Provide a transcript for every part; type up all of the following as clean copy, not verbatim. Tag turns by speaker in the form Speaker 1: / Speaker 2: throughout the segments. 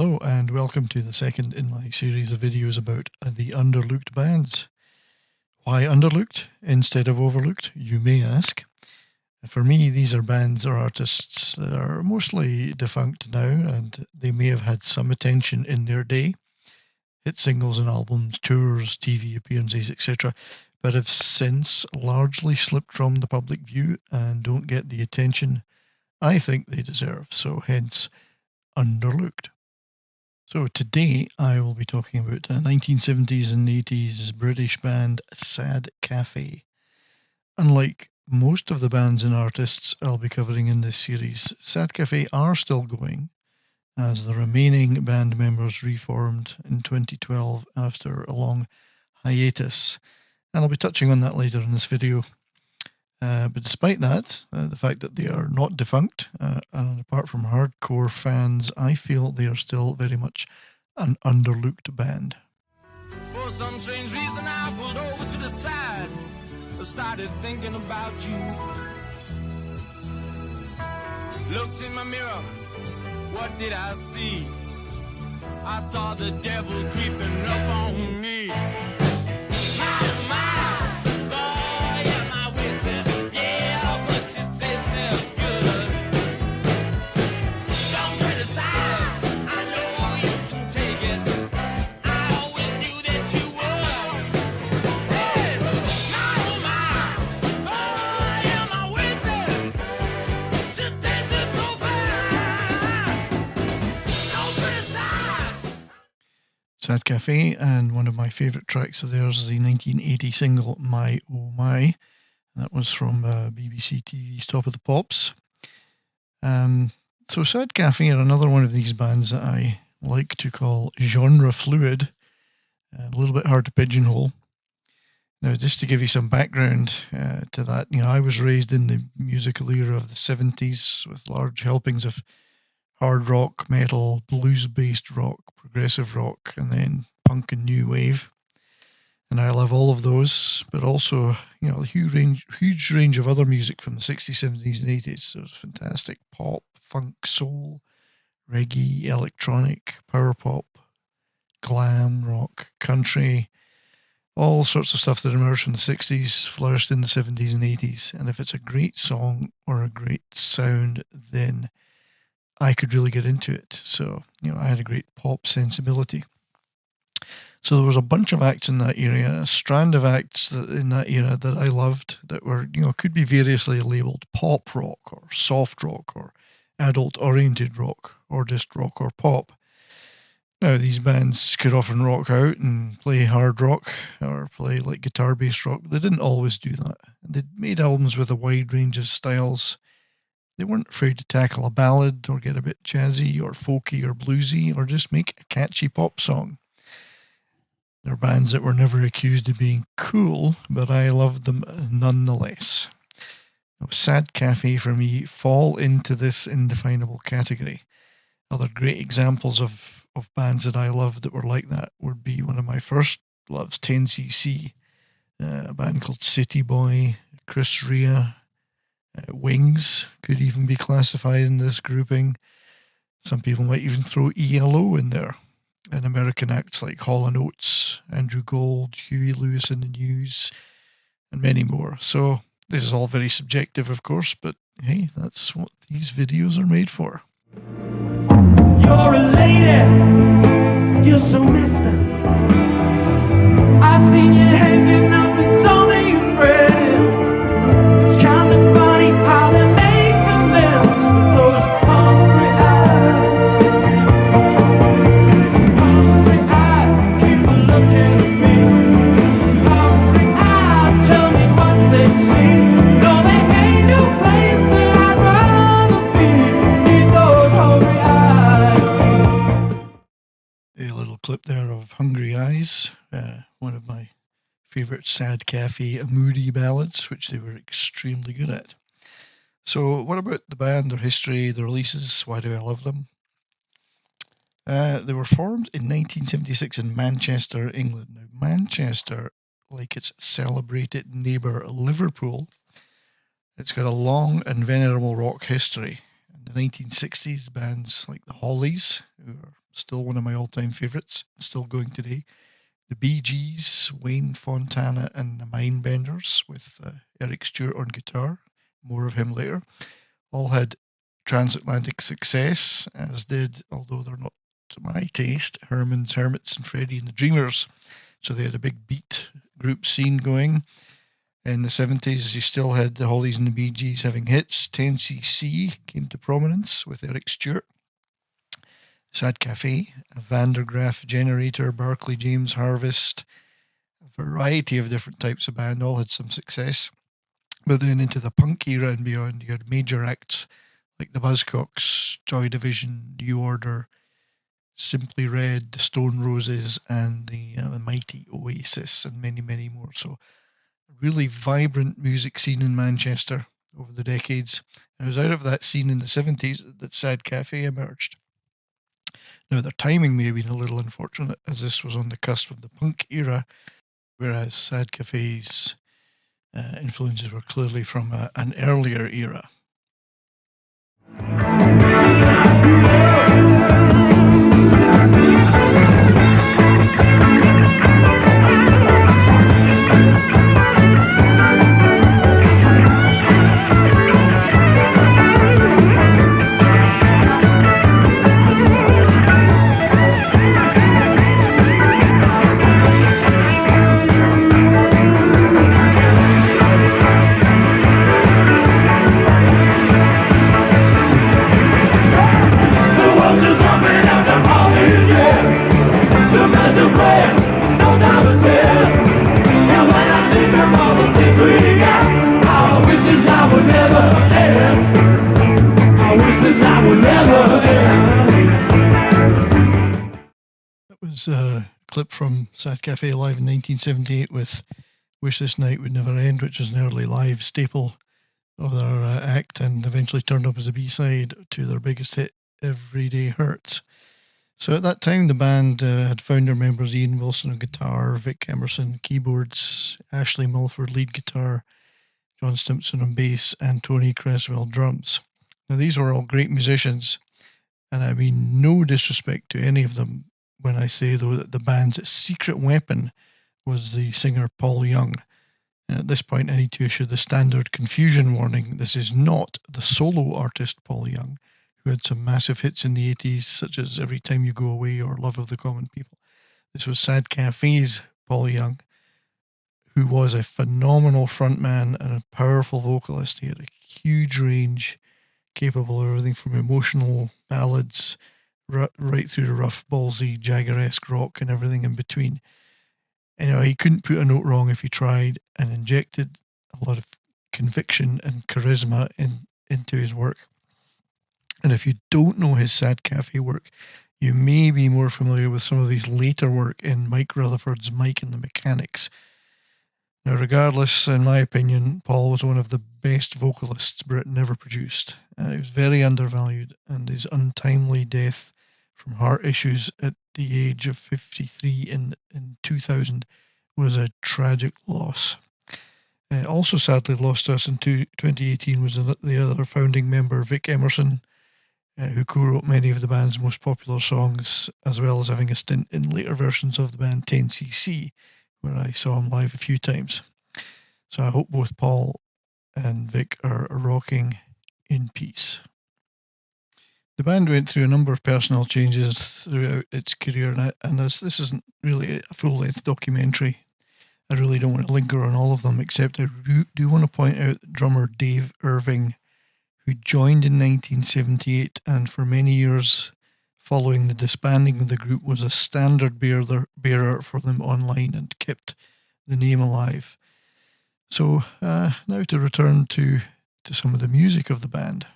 Speaker 1: Hello and welcome to the second in my series of videos about the underlooked bands. Why underlooked instead of overlooked, you may ask. For me, these are bands or artists that are mostly defunct now, and they may have had some attention in their day. Hit singles and albums, tours, TV appearances, etc. but have since largely slipped from the public view and don't get the attention I think they deserve, so hence underlooked. So today I will be talking about a 1970s and 80s British band, Sad Café. Unlike most of the bands and artists I'll be covering in this series, Sad Café are still going, as the remaining band members reformed in 2012 after a long hiatus. And I'll be touching on that later in this video. But despite that, the fact that they are not defunct, and apart from hardcore fans, I feel they are still very much an underlooked band.
Speaker 2: For some strange reason, I pulled over to the side. I started thinking about you. Looked in my mirror, what did I see? I saw the devil creeping up on me.
Speaker 1: Sad Café, and one of my favourite tracks of theirs is the 1980 single My Oh My. That was from BBC TV's Top of the Pops. So Sad Café are another one of these bands that I like to call genre fluid, a little bit hard to pigeonhole. Now, just to give you some background to that, I was raised in the musical era of the 70s with large helpings of hard rock, metal, blues-based rock, progressive rock, and then punk and new wave. And I love all of those, but also, a huge range of other music from the 60s, 70s, and 80s. There's fantastic pop, funk, soul, reggae, electronic, power pop, glam, rock, country, all sorts of stuff that emerged from the 60s, flourished in the 70s and 80s. And if it's a great song or a great sound, then I could really get into it. So, I had a great pop sensibility. So there was a bunch of acts in that area, a strand of acts in that era that I loved that were, could be variously labeled pop rock or soft rock or adult-oriented rock or just rock or pop. Now, these bands could often rock out and play hard rock or play like guitar-based rock, but they didn't always do that. They made albums with a wide range of styles. They weren't afraid to tackle a ballad or get a bit jazzy or folky or bluesy or just make a catchy pop song. They're bands that were never accused of being cool, but I loved them nonetheless. Now, Sad Café for me fall into this indefinable category. Other great examples of bands that I loved that were like that would be one of my first loves, 10cc, a band called City Boy, Chris Rea, Wings could even be classified in this grouping. Some people might even throw ELO in there. And American acts like Hall & Oates, Andrew Gold, Huey Lewis and the News, and many more. So this is all very subjective, of course, but hey, that's what these videos are made for.
Speaker 3: You're a lady, you're so mister. I seen you hanging up with some of your friends. It's kind of funny how they make amends with those hungry eyes. Hungry eyes keep looking at me. Hungry eyes tell me what they see. No, they ain't no place that I'd rather be. Need those hungry eyes.
Speaker 1: A little clip there of Hungry Eyes, one of my favourite Sad Café moody ballads, which they were extremely good at. So what about the band, their history, their releases? Why do I love them? They were formed in 1976 in Manchester, England. Now, Manchester, like its celebrated neighbour Liverpool, it's got a long and venerable rock history. In the 1960s, bands like the Hollies, who are still one of my all-time favourites, still going today. The Bee Gees, Wayne Fontana and the Mindbenders with Eric Stewart on guitar. More of him later. All had transatlantic success, as did, although they're not to my taste, Herman's Hermits and Freddie and the Dreamers. So they had a big beat group scene going. In the 70s, you still had the Hollies and the Bee Gees having hits. 10cc came to prominence with Eric Stewart. Sad Café, a Vandergraaf Generator, Barclay James Harvest, a variety of different types of band, all had some success. But then into the punk era and beyond, you had major acts like the Buzzcocks, Joy Division, New Order, Simply Red, the Stone Roses, and the mighty Oasis, and many, many more. So, a really vibrant music scene in Manchester over the decades. And it was out of that scene in the 70s that Sad Café emerged. Now, their timing may have been a little unfortunate, as this was on the cusp of the punk era, whereas Sad Café's influences were clearly from an earlier era. A clip from Sad Café live in 1978 with Wish This Night Would Never End, which is an early live staple of their act and eventually turned up as a B-side to their biggest hit, Everyday Hurts. So at that time, the band had founder members Ian Wilson on guitar, Vic Emerson keyboards, Ashley Mulford lead guitar, John Stimpson on bass, and Tony Creswell drums. Now, these were all great musicians, and I mean no disrespect to any of them when I say, though, that the band's secret weapon was the singer Paul Young. And at this point, I need to issue the standard confusion warning. This is not the solo artist Paul Young, who had some massive hits in the 80s, such as Every Time You Go Away or Love of the Common People. This was Sad Café's Paul Young, who was a phenomenal frontman and a powerful vocalist. He had a huge range, capable of everything from emotional ballads right through to rough, ballsy, Jagger-esque rock and everything in between. Anyway, he couldn't put a note wrong if he tried, and injected a lot of conviction and charisma into his work. And if you don't know his Sad Café work, you may be more familiar with some of his later work in Mike Rutherford's Mike and the Mechanics. Now, regardless, in my opinion, Paul was one of the best vocalists Britain ever produced. He was very undervalued, and his untimely death from heart issues at the age of 53 in 2000 was a tragic loss. Also sadly lost to us in 2018 was the other founding member, Vic Emerson, who co-wrote many of the band's most popular songs, as well as having a stint in later versions of the band 10cc, where I saw him live a few times. So I hope both Paul and Vic are rocking in peace. The band went through a number of personnel changes throughout its career, and as this isn't really a full-length documentary, I really don't want to linger on all of them, except I do want to point out that drummer Dave Irving, who joined in 1978 and for many years following the disbanding of the group was a standard bearer for them online and kept the name alive. So now to return to some of the music of the band.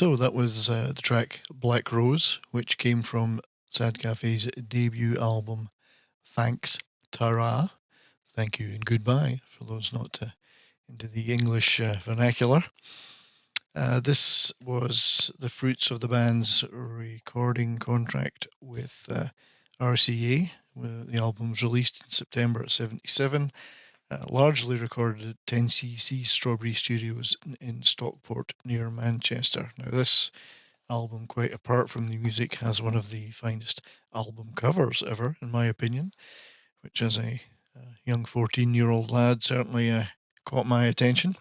Speaker 1: So that was the track Black Rose, which came from Sad Cafe's debut album, Thanks Tara. Thank you and goodbye, for those not into the English vernacular. This was the fruits of the band's recording contract with RCA. The album was released in September of '77, largely recorded at 10cc Strawberry Studios in Stockport near Manchester. Now, this album, quite apart from the music, has one of the finest album covers ever, in my opinion, which as a young 14-year-old lad certainly caught my attention.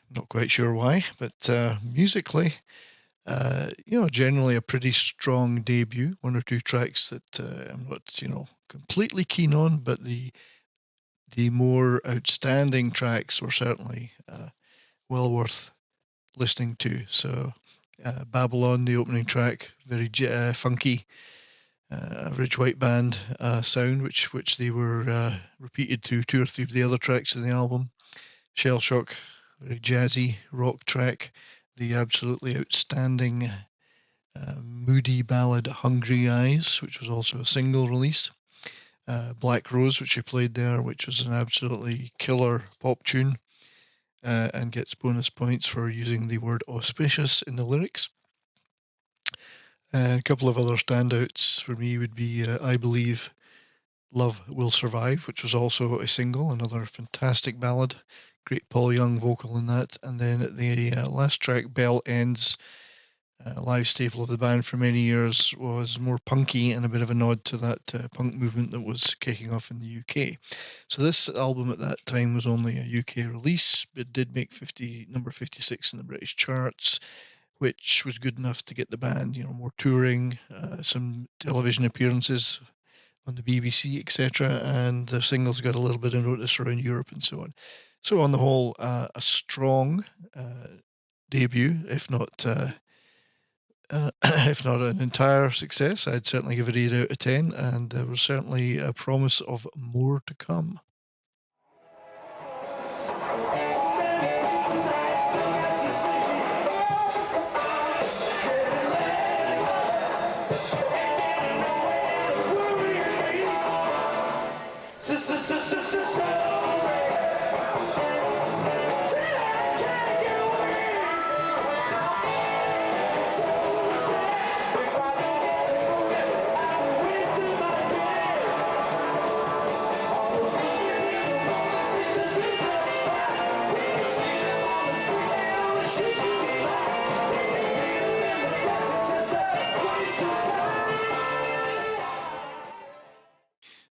Speaker 1: Not quite sure why, but musically, generally a pretty strong debut. One or two tracks that I'm not, completely keen on, but the more outstanding tracks were certainly well worth listening to. So, Babylon, the opening track, very funky, Ridge White Band sound, which they were repeated through two or three of the other tracks in the album. Shell Shock, very jazzy rock track. The absolutely outstanding moody ballad Hungry Eyes, which was also a single release. Black Rose, which he played there, which was an absolutely killer pop tune, and gets bonus points for using the word auspicious in the lyrics. And a couple of other standouts for me would be I Believe Love Will Survive, which was also a single, another fantastic ballad. Great Paul Young vocal in that. And then the last track, Bell Ends, a live staple of the band for many years, was more punky and a bit of a nod to that punk movement that was kicking off in the UK. So this album at that time was only a UK release. It did make number 56 in the British charts, which was good enough to get the band, more touring, some television appearances on the BBC, etc. And the singles got a little bit of notice around Europe and so on. So on the whole, a strong debut, if not an entire success. I'd certainly give it 8 out of 10, and there was certainly a promise of more to come.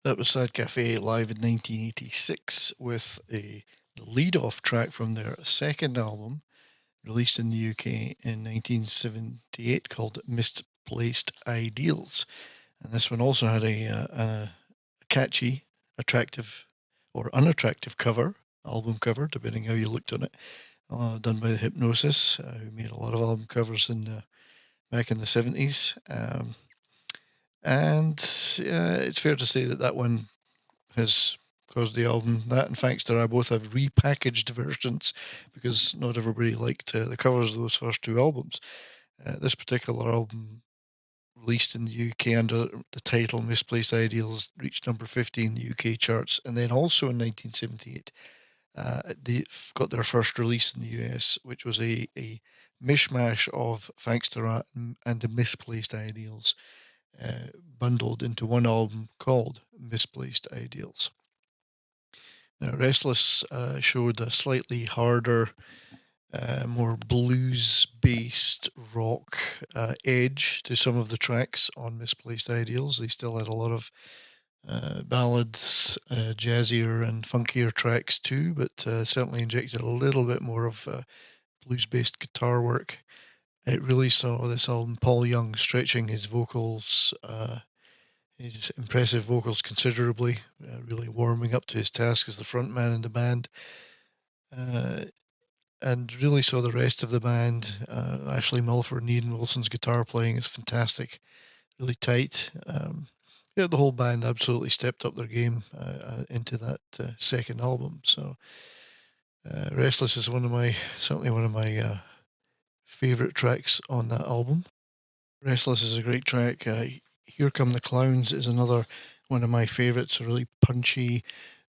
Speaker 1: That was Sad Café live in 1986 with the lead-off track from their second album, released in the UK in 1978, called Misplaced Ideals. And this one also had a catchy, attractive or unattractive album cover, depending how you looked on it, done by the Hypnosis, who made a lot of album covers back in the 70s. And it's fair to say that one has caused the album, that and Thanks to I both have repackaged versions, because not everybody liked the covers of those first two albums. This particular album, released in the UK under the title Misplaced Ideals, reached number 50 in the UK charts, and then also in 1978 they got their first release in the US, which was a mishmash of Thanks to Rat and Misplaced Ideals, bundled into one album called Misplaced Ideals. Now, Restless showed a slightly harder, more blues-based rock edge to some of the tracks on Misplaced Ideals. They still had a lot of ballads, jazzier and funkier tracks too, but certainly injected a little bit more of blues-based guitar work. It really saw this album Paul Young stretching his vocals, his impressive vocals considerably, really warming up to his task as the front man in the band, and really saw the rest of the band, Ashley Mulford and Ian Wilson's guitar playing is fantastic, really tight. The whole band absolutely stepped up their game into that second album. So Restless is certainly one of my favourite tracks on that album. Restless is a great track. Here Come the Clowns is another one of my favourites, a really punchy,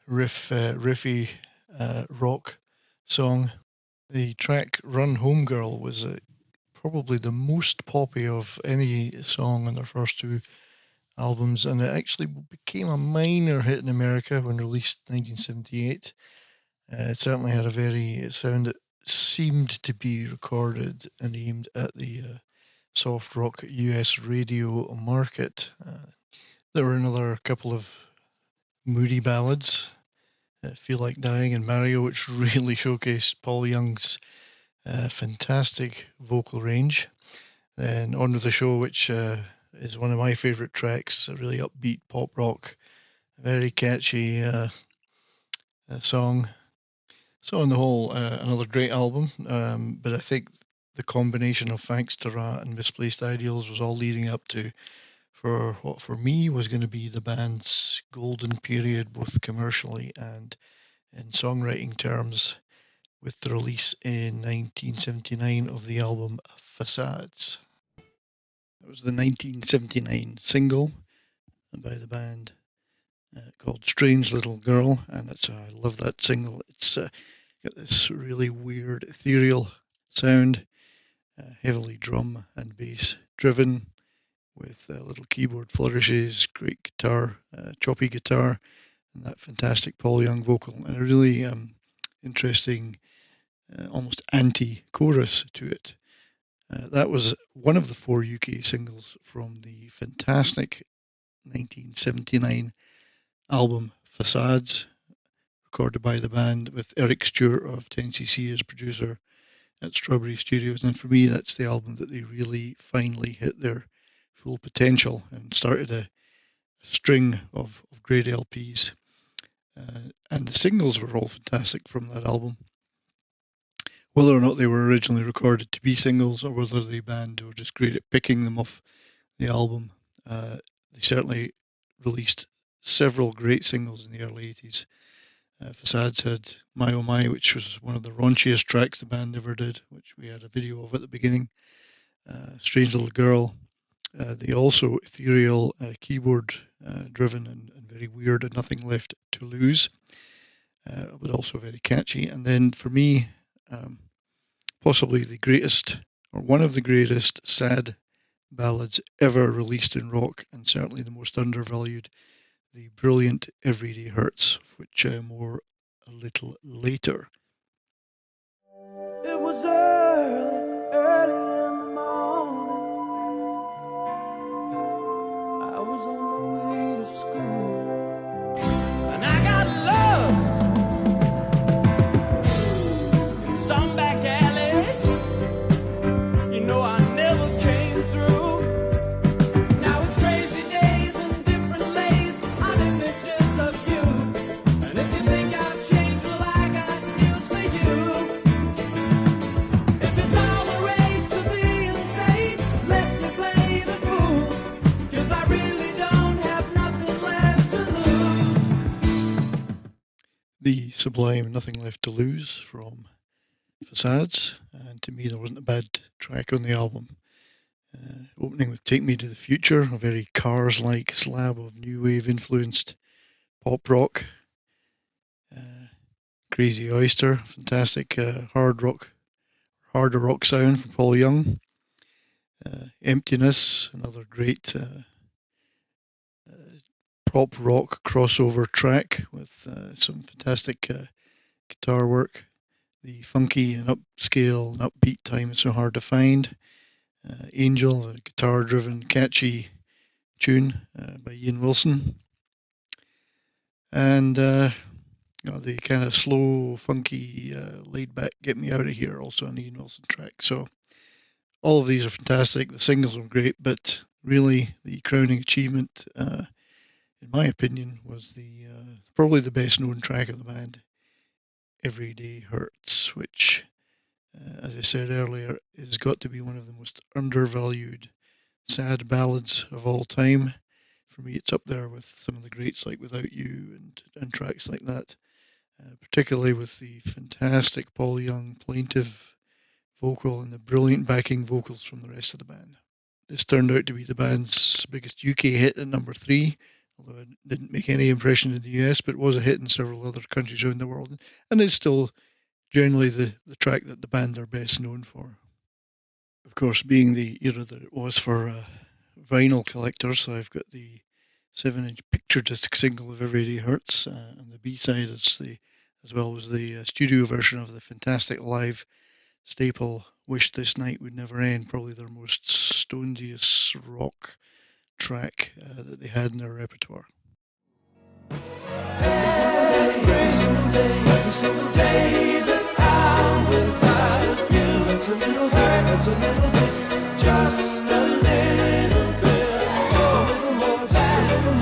Speaker 1: riffy rock song. The track Run Home Girl was probably the most poppy of any song on their first two albums, and it actually became a minor hit in America when released in 1978. It certainly had a very sound that seemed to be recorded and aimed at the soft rock US radio market. There were another couple of moody ballads, Feel Like Dying and Mario, which really showcased Paul Young's fantastic vocal range. Then On With the Show, which is one of my favourite tracks, a really upbeat pop rock, very catchy song. So on the whole, another great album, but I think the combination of Thanks to Ra and Misplaced Ideals was all leading up to for what for me was going to be the band's golden period, both commercially and in songwriting terms, with the release in 1979 of the album Facades. It was the 1979 single by the band called Strange Little Girl, and I love that single. It's got this really weird ethereal sound, heavily drum and bass driven, with little keyboard flourishes, great guitar, choppy guitar, and that fantastic Paul Young vocal, and a really interesting, almost anti-chorus to it. That was one of the 4 UK singles from the fantastic 1979 album Facades, recorded by the band with Eric Stewart of 10cc as producer at Strawberry Studios. And for me, that's the album that they really finally hit their full potential and started a string of great LPs. And the singles were all fantastic from that album. Whether or not they were originally recorded to be singles, or whether the band were just great at picking them off the album, they certainly released several great singles in the early 80s. Facades had My Oh My, which was one of the raunchiest tracks the band ever did, which we had a video of at the beginning. Strange Little Girl, the also ethereal, keyboard driven and very weird and Nothing Left to Lose, but also very catchy. And then for me, possibly the greatest, or one of the greatest sad ballads ever released in rock, and certainly the most undervalued, the brilliant Everyday Hurts, which more a little later.
Speaker 3: It was early in the morning. I was on my way to school, and I got love in some back alley. You know I never came through. Now it's crazy days and different lays. I need pictures of you, and if you think I've changed, well I got news for you. If it's all the rage to be insane, let me play the fool, 'cause I really don't have nothing left to lose.
Speaker 1: The sublime Nothing Left to Lose from Facades, and to me there wasn't a bad track on the album. Opening with Take Me to the Future, a very Cars-like slab of new wave influenced pop rock. Crazy Oyster, fantastic harder rock sound from Paul Young. Emptiness, another great pop rock crossover track with some fantastic guitar work. The funky and upscale and upbeat Time Is So Hard to Find. Angel, a guitar-driven, catchy tune by Ian Wilson. And the kind of slow, funky, laid-back Get Me Out of Here, also an Ian Wilson track. So all of these are fantastic. The singles were great, but really the crowning achievement, in my opinion, was the probably the best-known track of the band, Everyday Hurts, which, as I said earlier, has got to be one of the most undervalued sad ballads of all time. For me, it's up there with some of the greats like Without You and tracks like that, particularly with the fantastic Paul Young plaintive vocal and the brilliant backing vocals from the rest of the band. This turned out to be the band's biggest UK hit at number 3, although it didn't make any impression in the US, but was a hit in several other countries around the world, and is still generally the track that the band are best known for. Of course, being the era that it was for vinyl collectors, I've got the 7-inch picture disc single of Every Day Hurts, and the B-side is as well as the studio version of the fantastic live staple Wish This Night Would Never End, probably their most stonediest rock track that they had in their repertoire.
Speaker 3: Every single day that I'm without you, it's a little hurt, it's a little bit, just a little bit, just a little more, just a little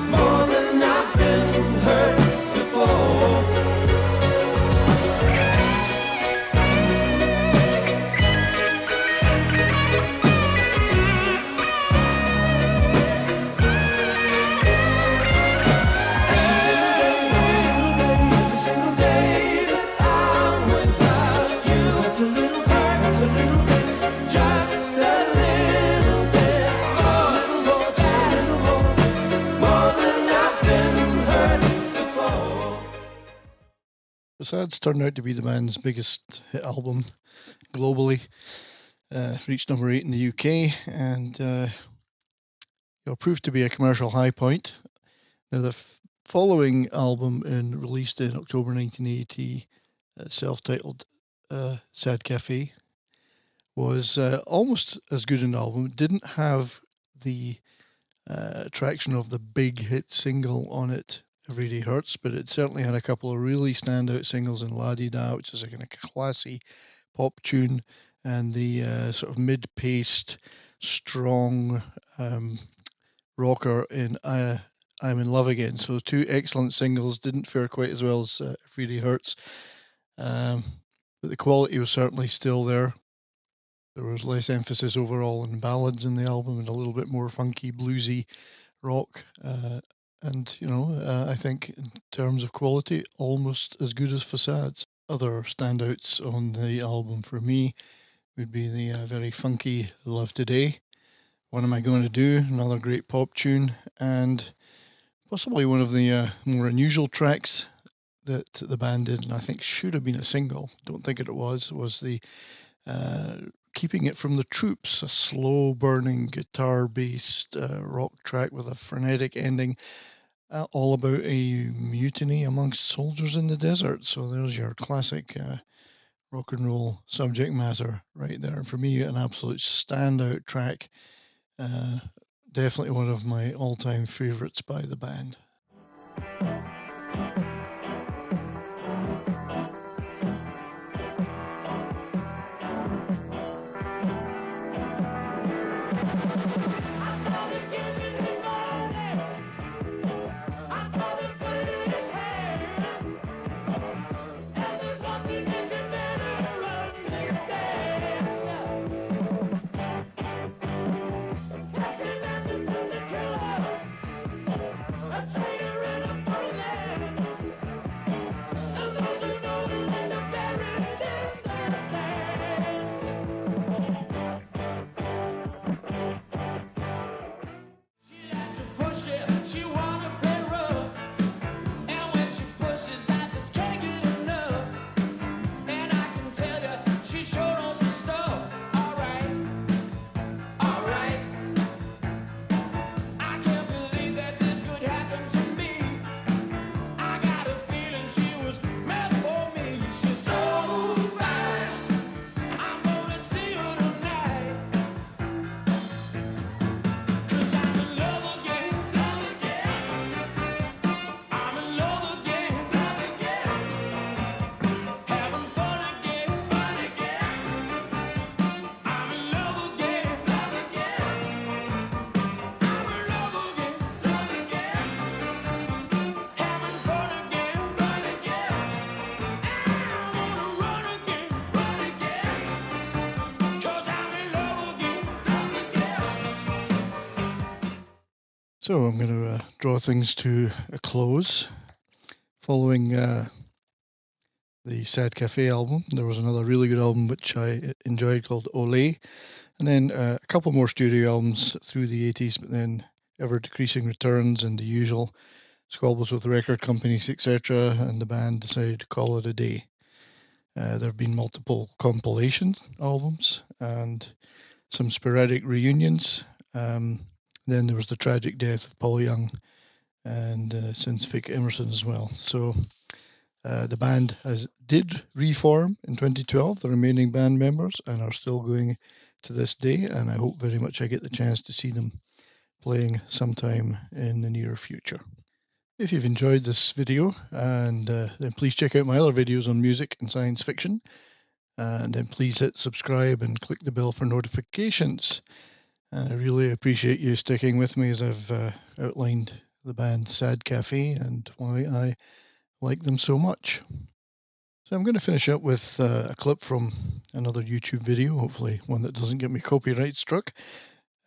Speaker 3: more than I've been hurt before.
Speaker 1: Facades turned out to be the band's biggest hit album globally. Reached number 8 in the UK and proved to be a commercial high point. Now, the following album, released in October 1980, self-titled Sad Café, was almost as good an album. It didn't have the traction of the big hit single on it, Every Day Hurts, but it certainly had a couple of really standout singles in La Di Da, which is a kind of classy pop tune, and the sort of mid-paced, strong rocker in I'm in Love Again. So 2 excellent singles, didn't fare quite as well as Every Day Hurts, but the quality was certainly still there. There was less emphasis overall on ballads in the album and a little bit more funky, bluesy rock. I think in terms of quality, almost as good as Facades. Other standouts on the album for me would be the very funky Love Today, What Am I Going to Do, another great pop tune, and possibly one of the more unusual tracks that the band did, and I think should have been a single, don't think it was the Keeping It From the Troops, a slow-burning guitar-based rock track with a frenetic ending, all about a mutiny amongst soldiers in the desert. So there's your classic rock and roll subject matter right there. For me, an absolute standout track. Definitely one of my all-time favourites by the band. So I'm going to draw things to a close. Following the Sad Café album. There was another really good album which I enjoyed called Olé, and then a couple more studio albums through the 80s, but then ever decreasing returns and the usual squabbles with record companies, etc., and the band decided to call it a day. There have been multiple compilation albums and some sporadic reunions. Then there was the tragic death of Paul Young and since Vic Emerson as well. So the band did reform in 2012, the remaining band members, and are still going to this day, and I hope very much I get the chance to see them playing sometime in the near future. If you've enjoyed this video, and then please check out my other videos on music and science fiction, and then please hit subscribe and click the bell for notifications. And I really appreciate you sticking with me as I've outlined the band Sad Café and why I like them so much. So I'm going to finish up with a clip from another YouTube video, hopefully one that doesn't get me copyright struck.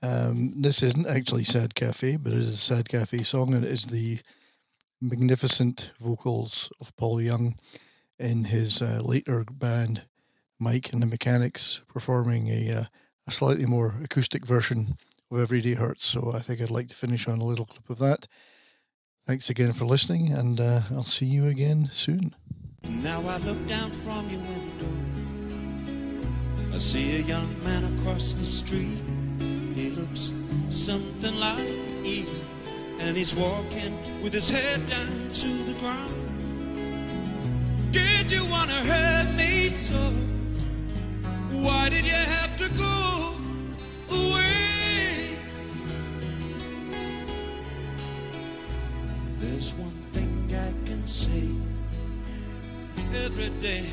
Speaker 1: This isn't actually Sad Café, but it is a Sad Café song, and it is the magnificent vocals of Paul Young in his later band Mike and the Mechanics performing a slightly more acoustic version of Everyday Hurts. So I think I'd like to finish on a little clip of that. Thanks again for listening, and I'll see you again soon.
Speaker 2: Now I look down from your window. I see a young man across the street. He looks something like Ethan, and he's walking with his head down to the ground. Did you want to hurt me so? Why did you have to go away? There's one thing I can say. Every day